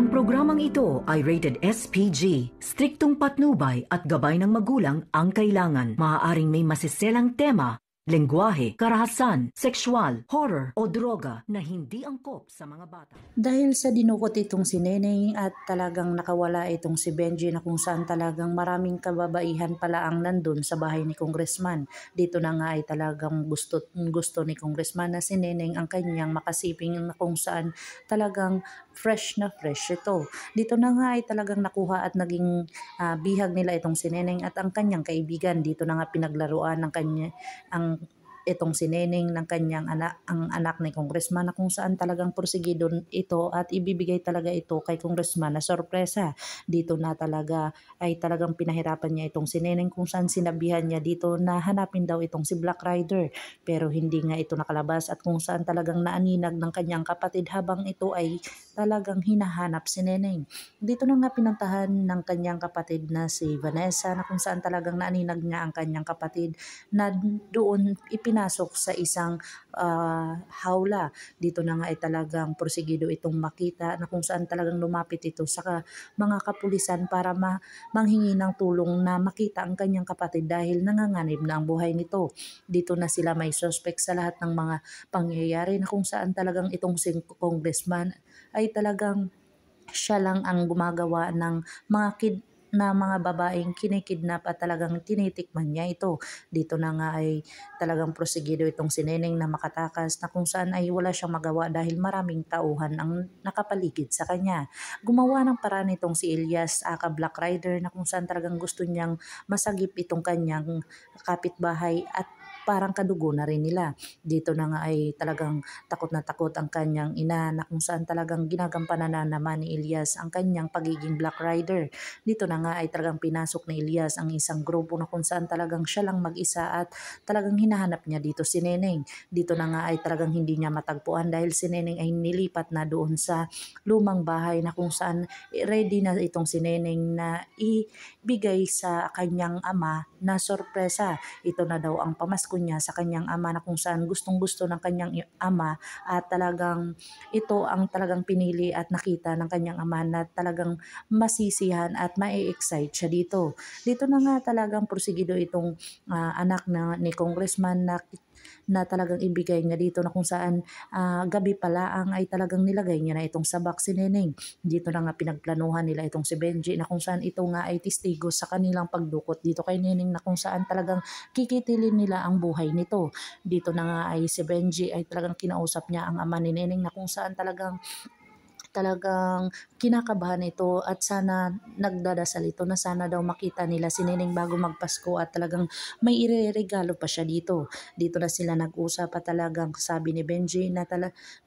Ang programang ito ay rated SPG. Striktong patnubay at gabay ng magulang ang kailangan. Maaaring may masiselang tema, lengguwahe, karahasan, sexual, horror o droga na hindi angkop sa mga bata. Dahil sa dinukot itong si Neneng at talagang nakawala itong si Benji na kung saan talagang maraming kababaihan pala ang nandun sa bahay ni Congressman. Dito na nga ay talagang gusto ni Congressman na si Neneng ang kanyang makasiping na kung saan talagang fresh na fresh ito. Dito na nga ay talagang nakuha at naging bihag nila itong si Neneng at ang kanyang kaibigan. Dito na nga pinaglaruan ng itong si Neneng ng kanyang ang anak ni Congressman na kung saan talagang porsigido ito at ibibigay talaga ito kay Congressman na sorpresa. Dito na talaga ay talagang pinahirapan niya itong si Neneng kung saan sinabihan niya dito na hanapin daw itong si Black Rider, pero hindi nga ito nakalabas at kung saan talagang naaninag ng kanyang kapatid habang ito ay talagang hinahanap si Neneng. Dito na nga pinuntahan ng kanyang kapatid na si Vanessa na kung saan talagang naaninag niya ang kanyang kapatid na doon ipinasok sa isang hawla. Dito na nga ay talagang porsigido itong makita na kung saan talagang lumapit ito sa mga kapulisan para manghingi ng tulong na makita ang kanyang kapatid dahil nanganganib na ang buhay nito. Dito na sila may suspect sa lahat ng mga pangyayari na kung saan talagang itong si Congressman ay talagang siya lang ang gumagawa ng mga babaeng kinikidnap at talagang tinitikman niya ito. Dito na nga ay talagang prosigido itong si Neneng na makatakas na kung saan ay wala siyang magawa dahil maraming tauhan ang nakapaligid sa kanya. Gumawa ng paraan itong si Elias aka Black Rider na kung saan talagang gusto niyang masagip itong kanyang kapitbahay at parang kadugo na rin nila. Dito na nga ay talagang takot na takot ang kanyang ina na kung saan talagang ginagampanan na naman ni Elias ang kanyang pagiging Black Rider. Dito na nga ay talagang pinasok ni Elias ang isang grupo na kung saan talagang siya lang mag-isa at talagang hinahanap niya dito si Neneng. Dito na nga ay talagang hindi niya matagpuan dahil si Neneng ay nilipat na doon sa lumang bahay na kung saan ready na itong si Neneng na ibigay sa kanyang ama na sorpresa. Ito na daw ang pamasko niya sa kanyang ama na kung saan gustong-gusto ng kanyang ama at talagang ito ang talagang pinili at nakita ng kanyang ama na talagang masisihan at mai-excite siya dito. Dito na nga talagang porsigido itong anak ni Congressman na talagang ibigay niya dito na kung saan gabi pala ang ay talagang nilagay niya na itong sabak si Neneng. Dito na nga pinagplanuhan nila itong si Benji na kung saan ito nga ay testigo sa kanilang pagdukot dito kay Neneng na kung saan talagang kikitilin nila ang buhay nito. Dito na nga ay si Benji ay talagang kinausap niya ang ama ni Neneng na kung saan talagang kinakabahan ito at sana nagdadasal ito na sana daw makita nila si Neneng bago magpasko at talagang may ireregalo pa siya dito. Dito na sila nag-usap at talagang sabi ni Benji na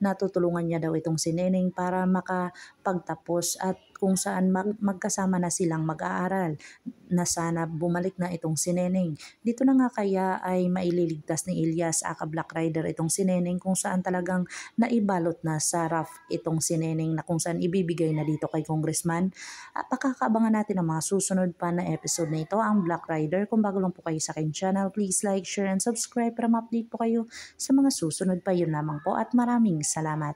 natutulungan niya daw itong si Neneng para makapagtapos at kung saan magkasama na silang mag-aaral na sana bumalik na itong si Neneng. Dito na nga kaya ay maililigtas ni Elias aka Black Rider itong si Neneng kung saan talagang naibalot na sa rough itong si Neneng na kung saan ibibigay na dito kay Congressman. Pakakaabangan natin ang mga susunod pa na episode na ito, ang Black Rider. Kung bago lang po kayo sa aking channel, please like, share, and subscribe para ma-update po kayo sa mga susunod pa. Yun lamang po at maraming salamat.